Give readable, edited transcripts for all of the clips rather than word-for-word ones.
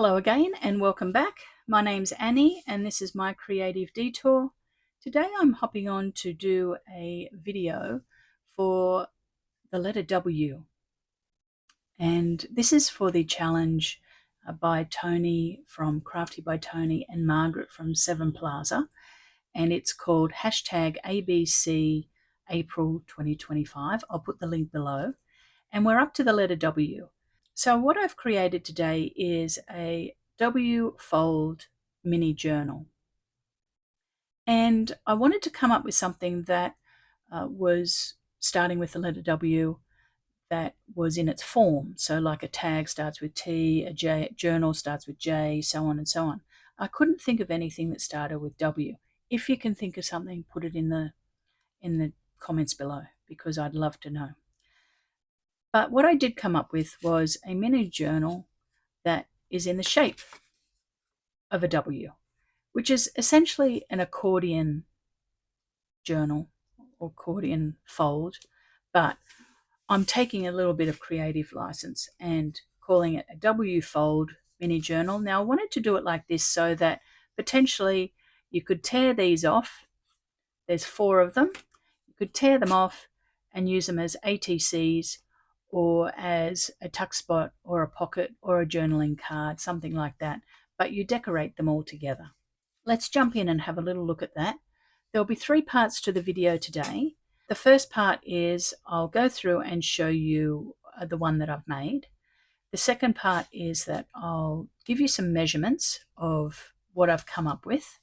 Hello again and welcome back. My name's Annie and this is my creative detour. Today I'm hopping on to do a video for the letter W, and this is for the challenge by Toni from Crafty by Toni and Margaret from Seven Plaza, and it's called #ABC April 2025. I'll put the link below, and we're up to the letter W. So what I've created today is a W fold mini journal. And I wanted to come up with something that was starting with the letter W that was in its form. So like a tag starts with T, a journal starts with J, so on and so on. I couldn't think of anything that started with W. If you can think of something, put it in the comments below because I'd love to know. But what I did come up with was a mini journal that is in the shape of a W, which is essentially an accordion journal or accordion fold, but I'm taking a little bit of creative license and calling it a W fold mini journal. Now I wanted to do it like this so that potentially you could tear these off. There's 4 of them. You could tear them off and use them as ATCs or as a tuck spot or a pocket or a journaling card, something like that, but you decorate them all together. Let's jump in and have a little look at that. There'll be 3 parts to the video today. The first part is I'll go through and show you the one that I've made. The second part is that I'll give you some measurements of what I've come up with.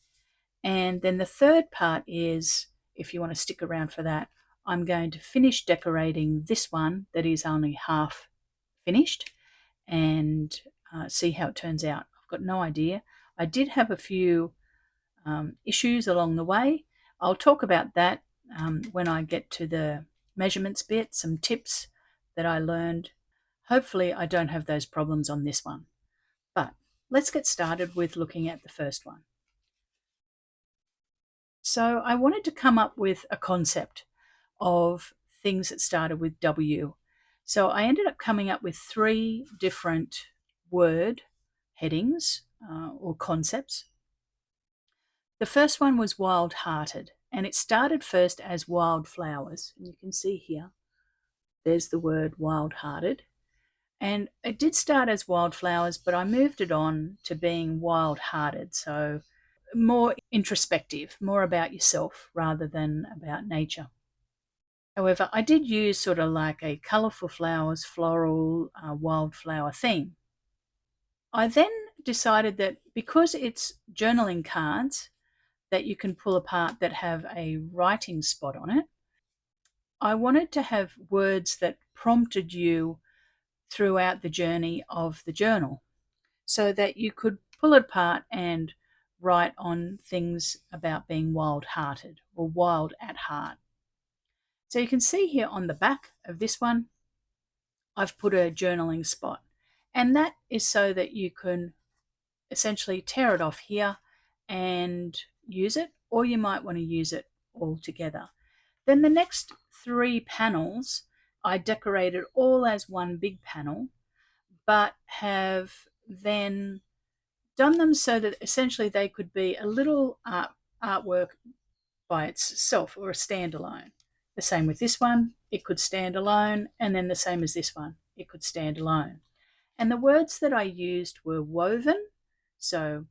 And then the third part is, if you want to stick around for that, I'm going to finish decorating this one that is only half finished and see how it turns out. I've got no idea. I did have a few issues along the way. I'll talk about that when I get to the measurements bit, some tips that I learned. Hopefully I don't have those problems on this one. But let's get started with looking at the first one. So I wanted to come up with a concept of things that started with W. So I ended up coming up with 3 different word headings or concepts. The first one was Wildhearted, and it started first as wildflowers. And you can see here, there's the word Wildhearted. And it did start as wildflowers, but I moved it on to being wild-hearted. So more introspective, more about yourself rather than about nature. However, I did use sort of like a colourful flowers, floral, wildflower theme. I then decided that because it's journaling cards that you can pull apart that have a writing spot on it, I wanted to have words that prompted you throughout the journey of the journal so that you could pull it apart and write on things about being wild-hearted or wild at heart. So you can see here on the back of this one, I've put a journaling spot, and that is so that you can essentially tear it off here and use it, or you might want to use it all together. Then the next 3 panels I decorated all as one big panel, but have then done them so that essentially they could be a little artwork by itself or a standalone. The same with this one, it could stand alone, and then the same as this one, it could stand alone. And the words that I used were woven, so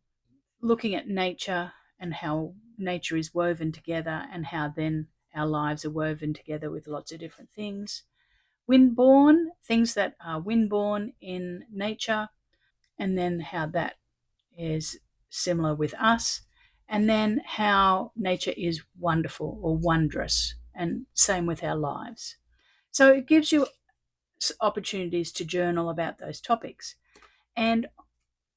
looking at nature and how nature is woven together and how then our lives are woven together with lots of different things. Windborne, things that are windborne in nature, and then how that is similar with us, and then how nature is wonderful or wondrous, and same with our lives. So it gives you opportunities to journal about those topics. And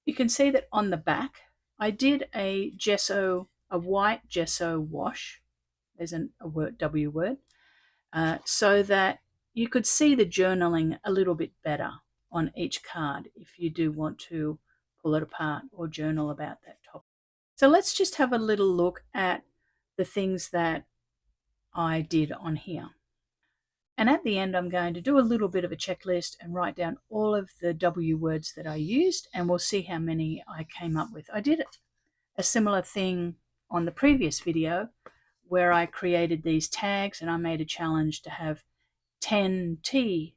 you can see that on the back, I did a white gesso wash, there's a W word, so that you could see the journaling a little bit better on each card if you do want to pull it apart or journal about that topic. So let's just have a little look at the things that I did on here. And at the end, I'm going to do a little bit of a checklist and write down all of the W words that I used, and we'll see how many I came up with. I did a similar thing on the previous video where I created these tags, and I made a challenge to have 10 T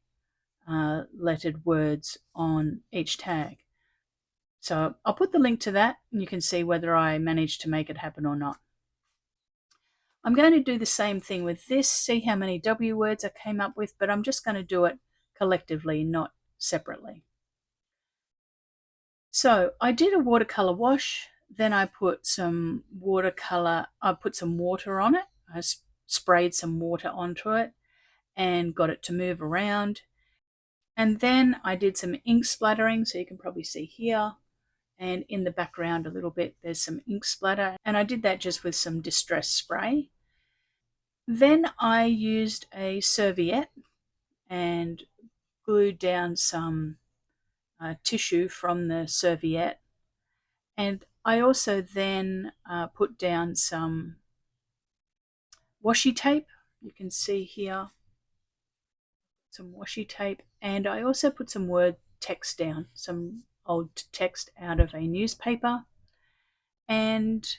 lettered words on each tag. So I'll put the link to that, and you can see whether I managed to make it happen or not. I'm going to do the same thing with this, see how many W words I came up with, but I'm just going to do it collectively, not separately. So I did a watercolor wash, then I put some watercolor, I put some water on it. I sprayed some water onto it and got it to move around. And then I did some ink splattering, so you can probably see here. And in the background a little bit, there's some ink splatter. And I did that just with some distress spray. Then I used a serviette and glued down some tissue from the serviette. And I also then put down some washi tape. You can see here some washi tape. And I also put some word text down, some old text out of a newspaper, and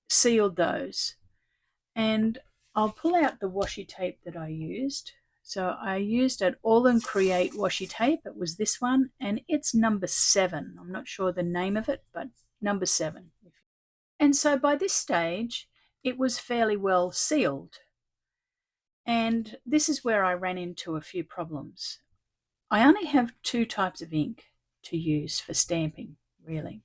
sealed those. And I'll pull out the washi tape that I used. So I used an All and Create washi tape. It was this one, and it's number 7. I'm not sure the name of it, but number 7. And so by this stage, it was fairly well sealed. And this is where I ran into a few problems. I only have 2 types of ink to use for stamping, really.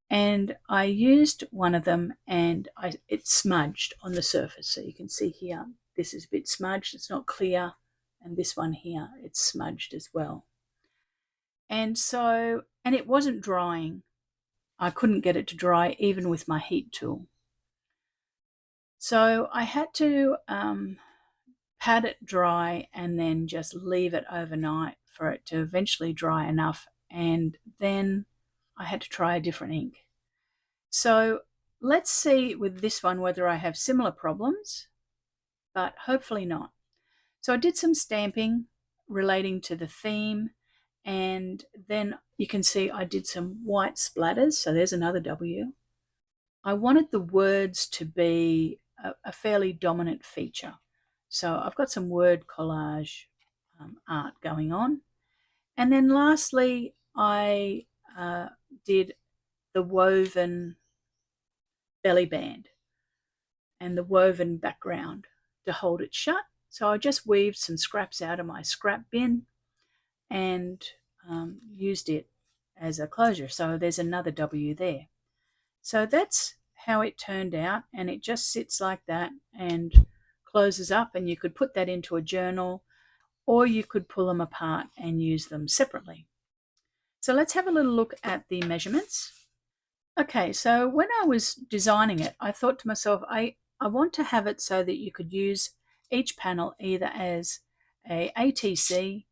And I used one of them, and it smudged on the surface. So you can see here, this is a bit smudged, it's not clear, and this one here, it's smudged as well. And it wasn't drying. I couldn't get it to dry even with my heat tool. So I had to pat it dry and then just leave it overnight for it to eventually dry enough, and then I had to try a different ink. So let's see with this one whether I have similar problems, but hopefully not. So I did some stamping relating to the theme, and then you can see I did some white splatters. So there's another W. I wanted the words to be a fairly dominant feature. So I've got some word collage art going on. And then lastly, I did the woven belly band and the woven background to hold it shut. So I just weaved some scraps out of my scrap bin and used it as a closure. So there's another W there. So that's how it turned out, and it just sits like that and closes up, and you could put that into a journal, or you could pull them apart and use them separately. So let's have a little look at the measurements. Okay, so when I was designing it, I thought to myself, I want to have it so that you could use each panel either as a ATC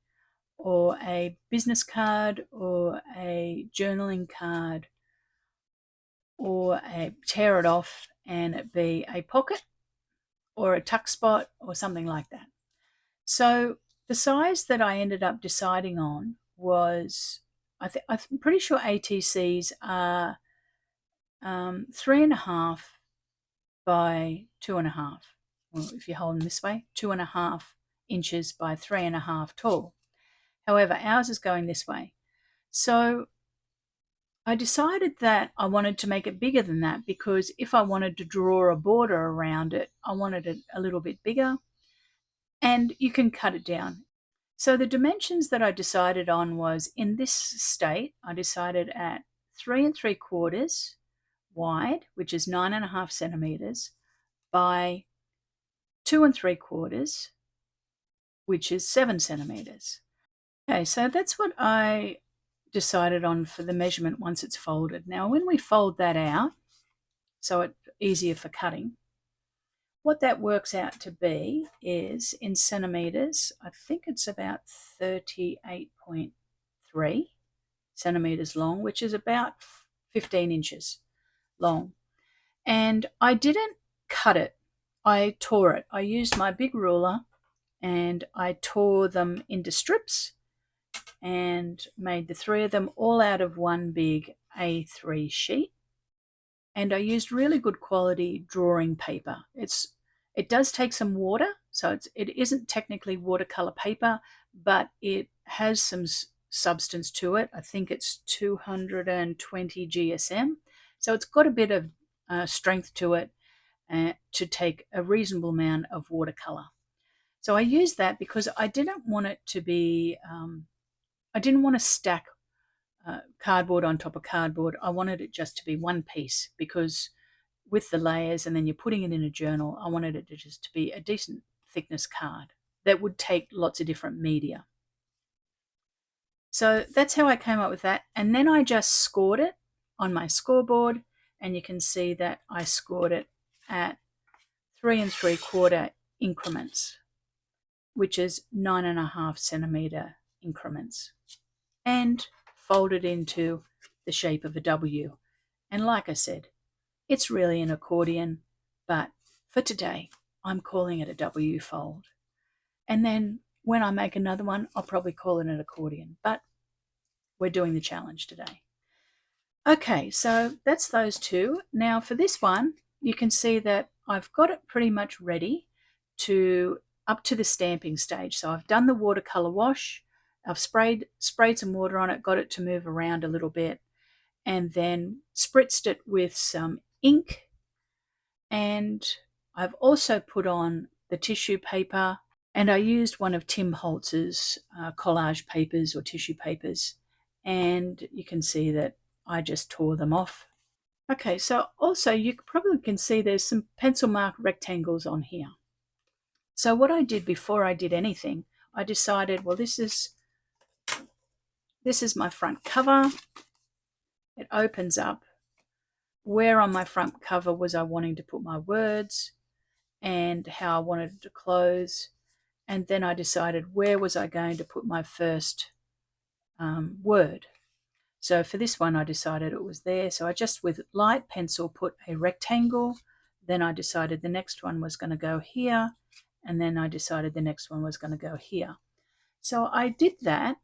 or a business card or a journaling card, or tear it off and it be a pocket or a tuck spot or something like that. So the size that I ended up deciding on was, I'm pretty sure ATCs are 3.5 by 2.5. Well, if you hold them this way, 2.5 inches by 3.5 tall. However, ours is going this way. So I decided that I wanted to make it bigger than that, because if I wanted to draw a border around it, I wanted it a little bit bigger, and you can cut it down. So the dimensions that I decided on was, in this state, I decided at 3 3/4 wide, which is 9.5 centimeters, by 2 3/4, which is 7 centimeters. Okay, so that's what I decided on for the measurement once it's folded. Now, when we fold that out, so it's easier for cutting, what that works out to be is, in centimeters, I think it's about 38.3 centimeters long, which is about 15 inches long. And I didn't cut it, I tore it. I used my big ruler and I tore them into strips and made the 3 of them all out of one big A3 sheet. And I used really good quality drawing paper. It does take some water, so it isn't technically watercolor paper, but it has some substance to it. I think it's 220 GSM, so it's got a bit of strength to it to take a reasonable amount of watercolor. So I used that because I didn't want it to be, I didn't want to stack cardboard on top of cardboard. I wanted it just to be one piece, because with the layers and then you're putting it in a journal, I wanted it to just be a decent thickness card that would take lots of different media. So that's how I came up with that. And then I just scored it on my scoreboard, and you can see that I scored it at 3 3/4 increments, which is 9.5 centimeter increments, and folded into the shape of a W. And like I said, it's really an accordion, but for today, I'm calling it a W fold. And then when I make another one, I'll probably call it an accordion, but we're doing the challenge today. Okay, so that's those two. Now for this one, you can see that I've got it pretty much ready to up to the stamping stage. So I've done the watercolor wash, I've sprayed some water on it, got it to move around a little bit, and then spritzed it with some ink. And I've also put on the tissue paper, and I used one of Tim Holtz's collage papers or tissue papers, and you can see that I just tore them off. Okay, so also you probably can see there's some pencil mark rectangles on here. So what I did before I did anything, I decided, well, this is my front cover. It opens up. Where on my front cover was I wanting to put my words and how I wanted it to close. And then I decided where was I going to put my first word. So for this one, I decided it was there. So I just with light pencil put a rectangle. Then I decided the next one was going to go here. And then I decided the next one was going to go here. So I did that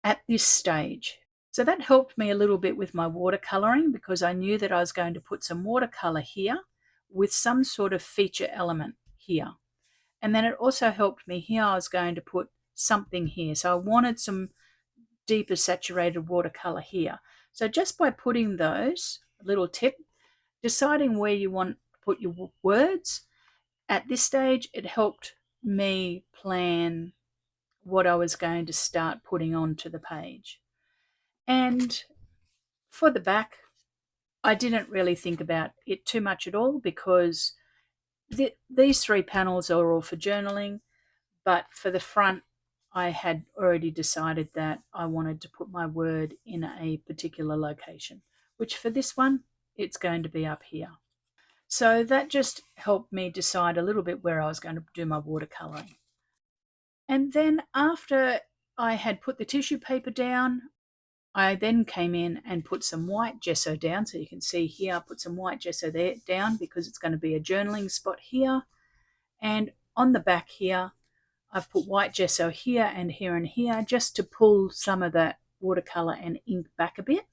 at this stage. So that helped me a little bit with my watercoloring, because I knew that I was going to put some watercolor here with some sort of feature element here. And then it also helped me here. I was going to put something here. So I wanted some deeper saturated watercolor here. So just by putting those, a little tip, deciding where you want to put your words, at this stage, it helped me plan what I was going to start putting onto the page. And for the back, I didn't really think about it too much at all, because these 3 panels are all for journaling, but for the front, I had already decided that I wanted to put my word in a particular location, which for this one, it's going to be up here. So that just helped me decide a little bit where I was going to do my watercoloring. And then after I had put the tissue paper down, I then came in and put some white gesso down. So you can see here, I put some white gesso there down because it's going to be a journaling spot here. And on the back here, I've put white gesso here and here and here, just to pull some of that watercolor and ink back a bit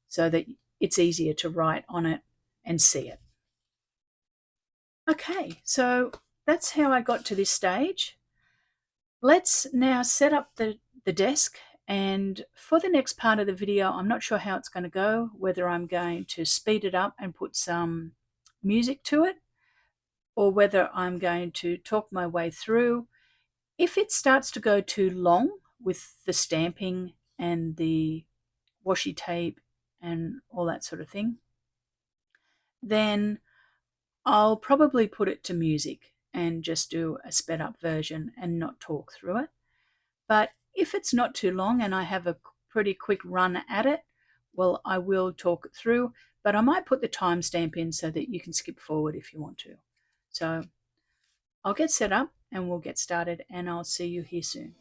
so that it's easier to write on it and see it. Okay, so that's how I got to this stage. Let's now set up the desk, and for the next part of the video, I'm not sure how it's going to go, whether I'm going to speed it up and put some music to it, or whether I'm going to talk my way through. If it starts to go too long with the stamping and the washi tape and all that sort of thing, then I'll probably put it to music and just do a sped up version and not talk through it. But if it's not too long and I have a pretty quick run at it, well, I will talk it through, but I might put the timestamp in so that you can skip forward if you want to. So I'll get set up and we'll get started, and I'll see you here soon.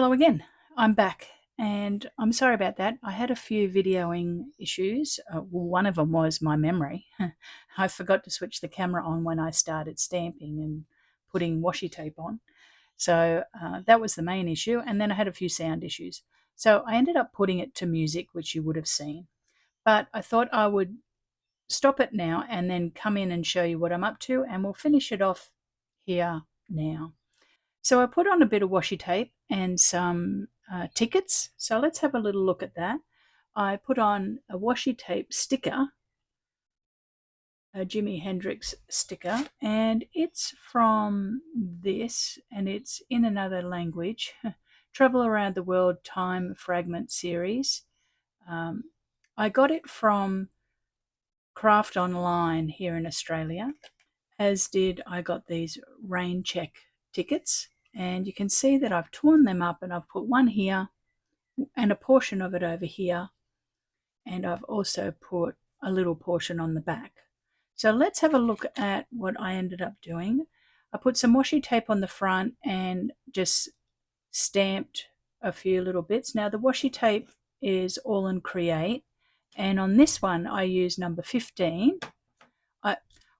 Hello again, I'm back and I'm sorry about that. I had a few videoing issues. One of them was my memory. I forgot to switch the camera on when I started stamping and putting washi tape on. So that was the main issue, and then I had a few sound issues. So I ended up putting it to music, which you would have seen. But I thought I would stop it now and then come in and show you what I'm up to, and we'll finish it off here now. So I put on a bit of washi tape and some tickets. So let's have a little look at that. I put on a washi tape sticker, a Jimi Hendrix sticker, and it's from this, and it's in another language. Travel Around the World Time Fragment Series. I got it from Craft Online here in Australia, as did I got these rain check tickets. And you can see that I've torn them up and I've put one here and a portion of it over here, and I've also put a little portion on the back. So let's have a look at what I ended up doing. I put some washi tape on the front and just stamped a few little bits. Now the washi tape is All in Create, and on this one I use number 15.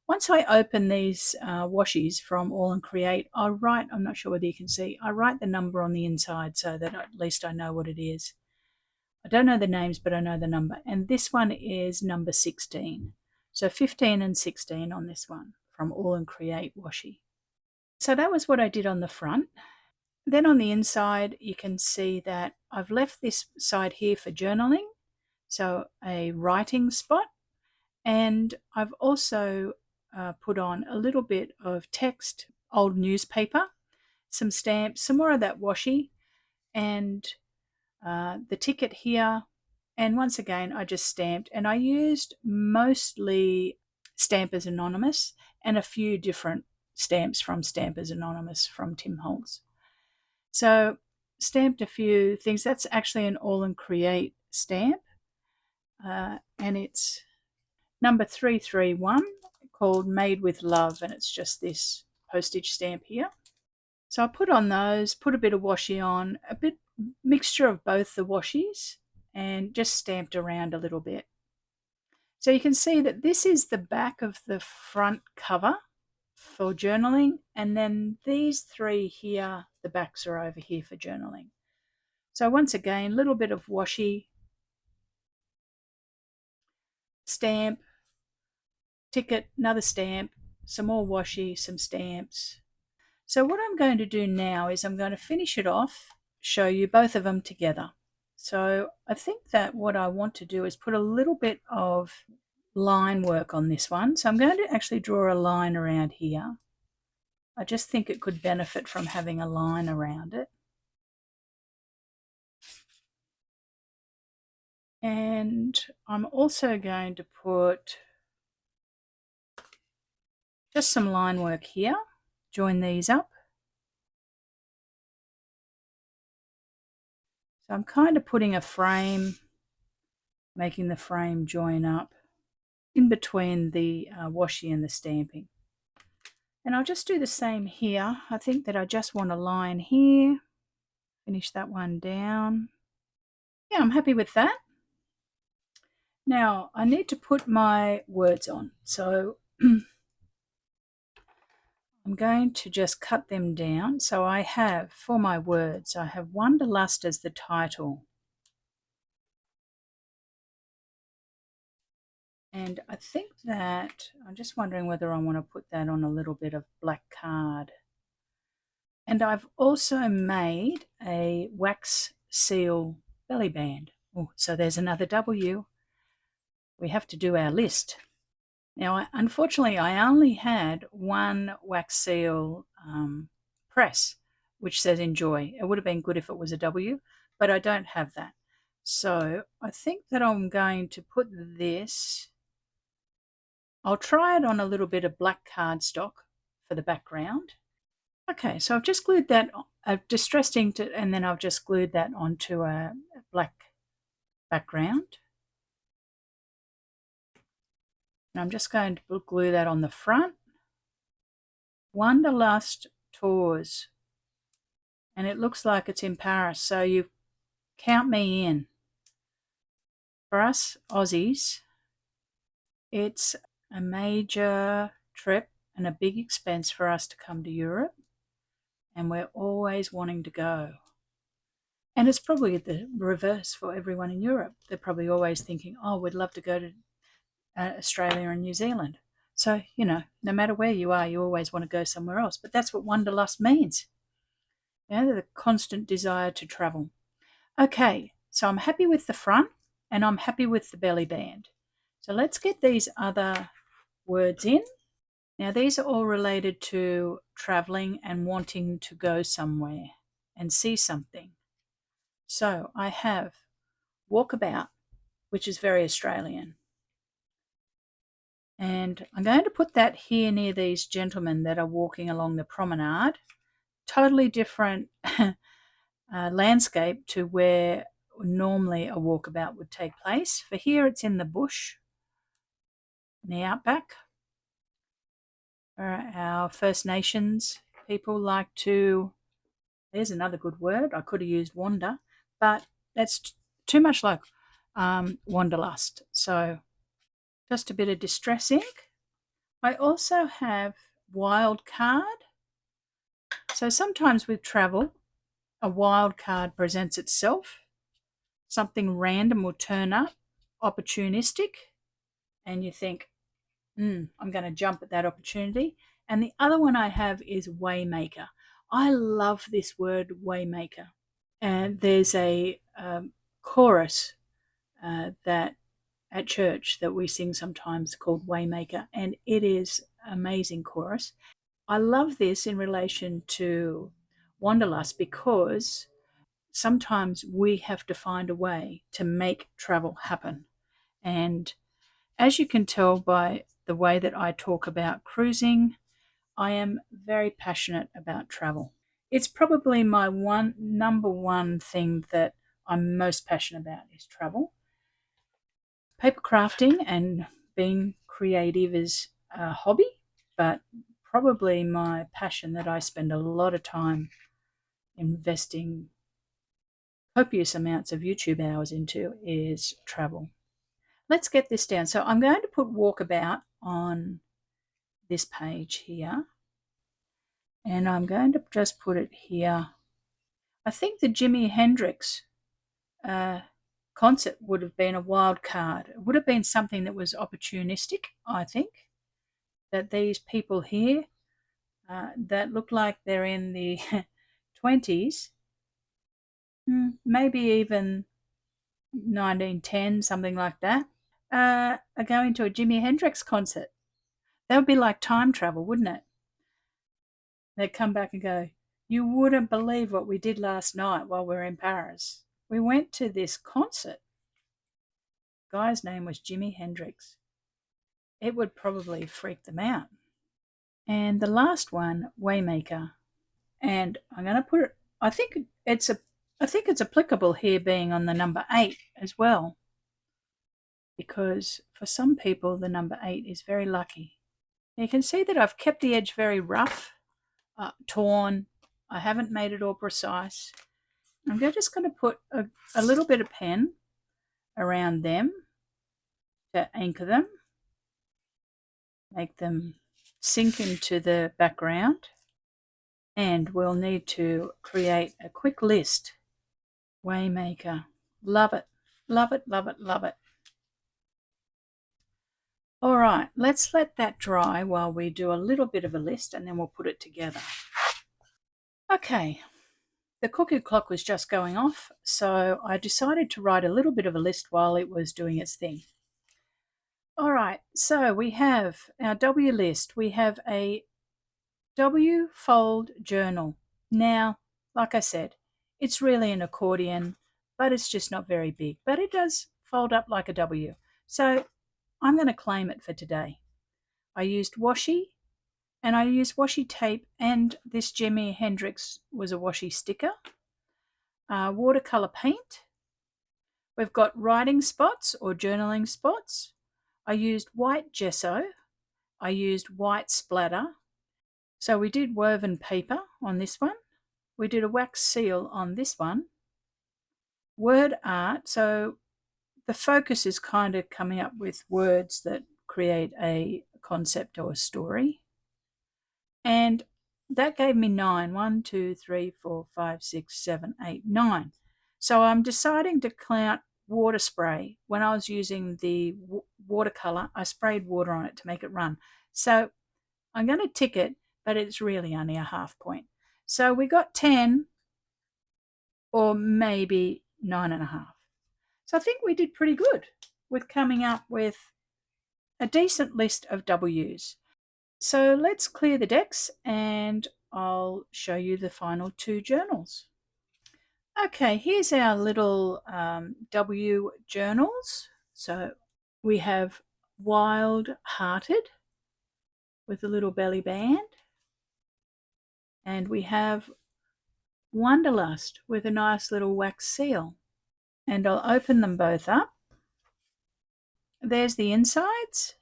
Once I open these washies from All and Create, I write, I'm not sure whether you can see, I write the number on the inside so that at least I know what it is. I don't know the names, but I know the number. And this one is number 16. So 15 and 16 on this one from All and Create washi. So that was what I did on the front. Then on the inside, you can see that I've left this side here for journaling, so a writing spot. And I've also put on a little bit of text, old newspaper, some stamps, some more of that washi, and the ticket here. And once again, I just stamped, and I used mostly Stampers Anonymous and a few different stamps from Stampers Anonymous from Tim Holtz. So stamped a few things. That's actually an All and Create stamp, and it's number 331, called Made with Love, and it's just this postage stamp here. So I put on those, put a bit of washi on, a bit mixture of both the washies, and just stamped around a little bit. So you can see that this is the back of the front cover for journaling, and then these three here, the backs are over here for journaling. So once again, a little bit of washi, stamp, ticket, another stamp, some more washi, some stamps. So what I'm going to do now is I'm going to finish it off, show you both of them together. So I think that what I want to do is put a little bit of line work on this one. So I'm going to actually draw a line around here. I just think it could benefit from having a line around it. And I'm also going to put just some line work here, join these up. So I'm kind of putting a frame, making the frame join up in between the washi and the stamping. And I'll just do the same here. I think that I just want a line here, finish that one down. Yeah, I'm happy with that. Now I need to put my words on. So I'm going to just cut them down. So I have, for my words, I have Wanderlust as the title. And I think that, I'm just wondering whether I want to put that on a little bit of black card. And I've also made a wax seal belly band. Oh, so there's another W. We have to do our list. Now, unfortunately, I only had one wax seal press, which says enjoy. It would have been good if it was a W, but I don't have that. So I think that I'm going to put this, I'll try it on a little bit of black cardstock for the background. Okay, so I've just glued that, I've distressed inked it, and then I've just glued that onto a black background. And I'm just going to glue that on the front. Wanderlust Tours. and it looks like it's in Paris, so you count me in. For us Aussies, it's a major trip and a big expense for us to come to Europe, and we're always wanting to go. And it's probably the reverse for everyone in Europe. They're probably always thinking, oh, we'd love to go to Australia and New Zealand. So, no matter where you are, you always want to go somewhere else. But that's what Wanderlust means. The constant desire to travel. Okay, so I'm happy with the front and I'm happy with the belly band. So let's get these other words in. Now, these are all related to traveling and wanting to go somewhere and see something. So I have walkabout, which is very Australian. And I'm going to put that here near these gentlemen that are walking along the promenade. Totally different landscape to where normally a walkabout would take place. For here, it's in the bush, in the outback. Our First Nations people like to, there's another good word, I could have used wander, but that's too much like Wanderlust. So just a bit of distress ink. I also have wild card. So sometimes with travel, a wild card presents itself. Something random will turn up, opportunistic, and you think, I'm going to jump at that opportunity. And the other one I have is waymaker. I love this word waymaker. And there's a chorus that at church that we sing sometimes called Waymaker, and it is an amazing chorus. I love this in relation to Wanderlust because sometimes we have to find a way to make travel happen. And as you can tell by the way that I talk about cruising, I am very passionate about travel. It's probably my number one thing that I'm most passionate about is travel. Paper crafting and being creative is a hobby, but probably my passion that I spend a lot of time investing copious amounts of YouTube hours into is travel. Let's get this down. So I'm going to put walkabout on this page here, and I'm going to just put it here. I think the Jimi Hendrix concert would have been a wild card. It would have been something that was opportunistic, I think, that these people here that look like they're in the 20s, maybe even 1910, something like that, are going to a Jimi Hendrix concert. That would be like time travel, wouldn't it? They'd come back and go, you wouldn't believe what we did last night while we were in Paris. We went to this concert. The guy's name was Jimi Hendrix. It would probably freak them out. And the last one, Waymaker. And I'm going to put it, I think it's applicable here being on the number 8 as well, because for some people the number 8 is very lucky. You can see that I've kept the edge very rough, torn. I haven't made it all precise. I'm just going to put a little bit of pen around them to anchor them, make them sink into the background, and we'll need to create a quick list. Waymaker. Love it. Love it, love it, love it. All right, let's let that dry while we do a little bit of a list and then we'll put it together. Okay, the cuckoo clock was just going off, so I decided to write a little bit of a list while it was doing its thing. All right, so we have our W list. We have a W fold journal. Now, like I said, it's really an accordion, but it's just not very big. But it does fold up like a W. So I'm going to claim it for today. I used washi, and I used washi tape, and this Jimi Hendrix was a washi sticker. Watercolour paint. We've got writing spots or journaling spots. I used white gesso. I used white splatter. So we did woven paper on this one. we did a wax seal on this one. Word art, so the focus is kind of coming up with words that create a concept or a story. And that gave me 9. 1, 2, 3, 4, 5, 6, 7, 8, 9. So I'm deciding to count water spray. When I was using the watercolor, I sprayed water on it to make it run. So I'm going to tick it, but it's really only a half point. So we got 10 or maybe 9.5. So I think we did pretty good with coming up with a decent list of W's. So let's clear the decks and I'll show you the final 2 journals. Okay, here's our little W journals. So we have Wildhearted with a little belly band. And we have Wanderlust with a nice little wax seal. And I'll open them both up. There's the insides.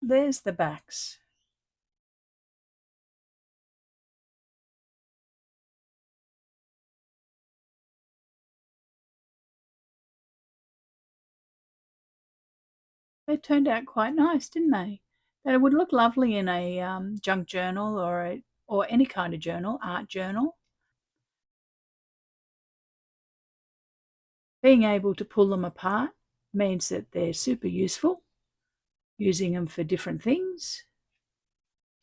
There's the backs. They turned out quite nice, didn't they? They would look lovely in a junk journal or any kind of journal, art journal. Being able to pull them apart means that they're super useful, using them for different things.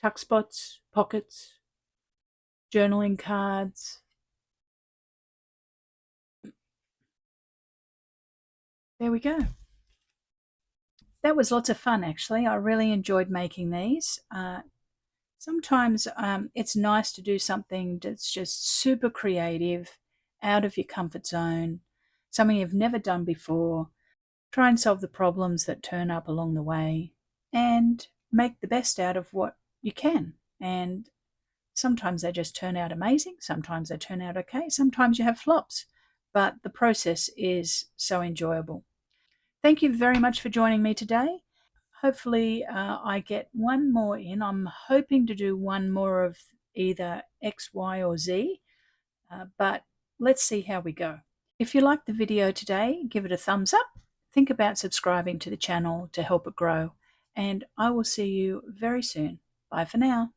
Tuck spots, pockets, journaling cards. There we go. That was lots of fun, actually. I really enjoyed making these. Sometimes it's nice to do something that's just super creative, out of your comfort zone, something you've never done before. Try and solve the problems that turn up along the way and make the best out of what you can. And sometimes they just turn out amazing. Sometimes they turn out okay. Sometimes you have flops, but the process is so enjoyable. Thank you very much for joining me today. Hopefully I get one more in. I'm hoping to do one more of either X, Y, or Z, but let's see how we go. If you liked the video today, give it a thumbs up. Think about subscribing to the channel to help it grow, and I will see you very soon. Bye for now.